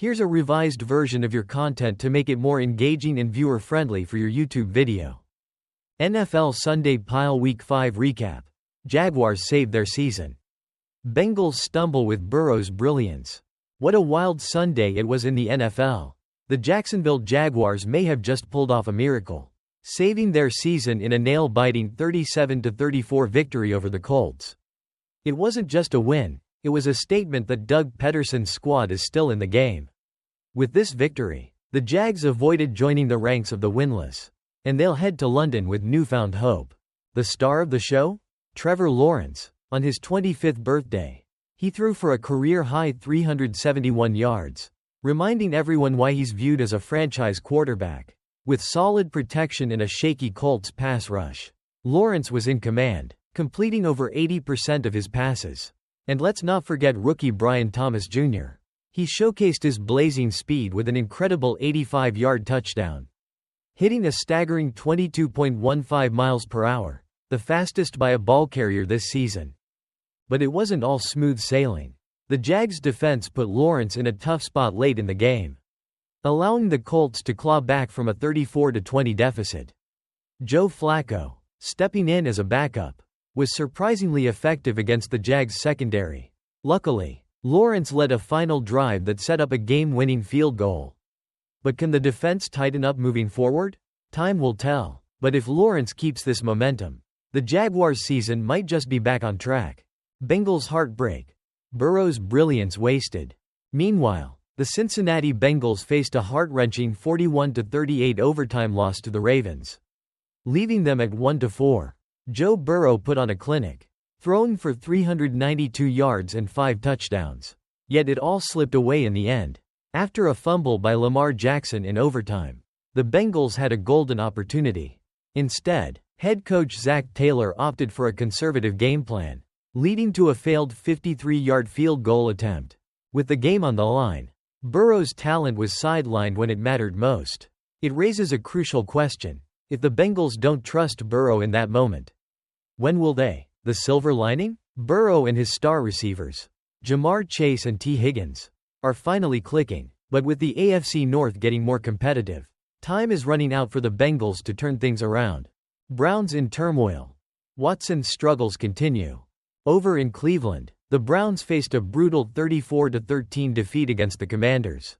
Here's a revised version of your content to make it more engaging and viewer-friendly for your YouTube video. NFL Sunday Pile Week 5 Recap. Jaguars save their season. Bengals stumble with Burrow's brilliance. What a wild Sunday it was in the NFL. The Jacksonville Jaguars may have just pulled off a miracle, saving their season in a nail-biting 37-34 victory over the Colts. It wasn't just a win, it was a statement that Doug Peterson's squad is still in the game. With this victory, the Jags avoided joining the ranks of the winless, and they'll head to London with newfound hope. The star of the show? Trevor Lawrence. On his 25th birthday, he threw for a career-high 371 yards, reminding everyone why he's viewed as a franchise quarterback. With solid protection and a shaky Colts pass rush, Lawrence was in command, completing over 80% of his passes. And let's not forget rookie Brian Thomas Jr. He showcased his blazing speed with an incredible 85-yard touchdown, hitting a staggering 22.15 miles per hour, the fastest by a ball carrier this season. But it wasn't all smooth sailing. The Jags' defense put Lawrence in a tough spot late in the game, allowing the Colts to claw back from a 34-20 deficit. Joe Flacco, stepping in as a backup, was surprisingly effective against the Jags' secondary. Luckily, Lawrence led a final drive that set up a game-winning field goal. But can the defense tighten up moving forward? Time will tell. But if Lawrence keeps this momentum, the Jaguars' season might just be back on track. Bengals heartbreak. Burrow's brilliance wasted. Meanwhile, the Cincinnati Bengals faced a heart-wrenching 41-38 overtime loss to the Ravens, leaving them at 1-4. Joe Burrow put on a clinic, throwing for 392 yards and 5 touchdowns. Yet it all slipped away in the end. After a fumble by Lamar Jackson in overtime, the Bengals had a golden opportunity. Instead, head coach Zach Taylor opted for a conservative game plan, leading to a failed 53-yard field goal attempt. With the game on the line, Burrow's talent was sidelined when it mattered most. It raises a crucial question. If the Bengals don't trust Burrow in that moment, when will they? The silver lining? Burrow and his star receivers, Jamar Chase and T. Higgins, are finally clicking. But with the AFC North getting more competitive, time is running out for the Bengals to turn things around. Browns in turmoil. Watson's struggles continue. Over in Cleveland, the Browns faced a brutal 34-13 defeat against the Commanders,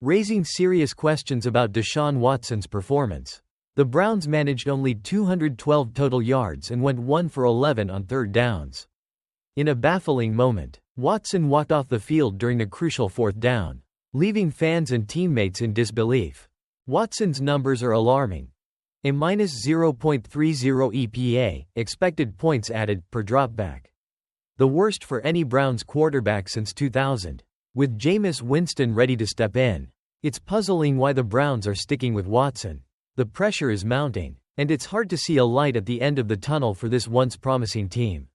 raising serious questions about Deshaun Watson's performance. The Browns managed only 212 total yards and went 1 for 11 on third downs. In a baffling moment, Watson walked off the field during the crucial fourth down, leaving fans and teammates in disbelief. Watson's numbers are alarming. A -0.30 EPA, expected points added, per dropback. The worst for any Browns quarterback since 2000. With Jameis Winston ready to step in, it's puzzling why the Browns are sticking with Watson. The pressure is mounting, and it's hard to see a light at the end of the tunnel for this once promising team.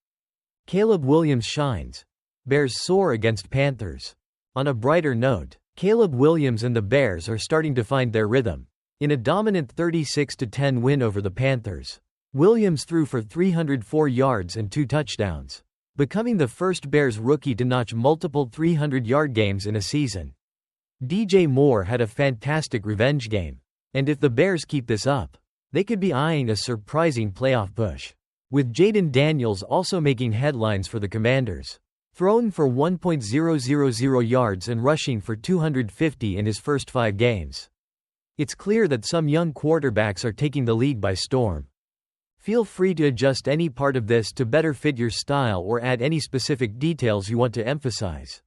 Caleb Williams shines. Bears soar against Panthers. On a brighter note, Caleb Williams and the Bears are starting to find their rhythm. In a dominant 36-10 win over the Panthers, Williams threw for 304 yards and 2 touchdowns, becoming the first Bears rookie to notch multiple 300-yard games in a season. DJ Moore had a fantastic revenge game, and if the Bears keep this up, they could be eyeing a surprising playoff push. With Jayden Daniels also making headlines for the Commanders, throwing for 1.000 yards and rushing for 250 in his first 5 games. It's clear that some young quarterbacks are taking the league by storm. Feel free to adjust any part of this to better fit your style or add any specific details you want to emphasize.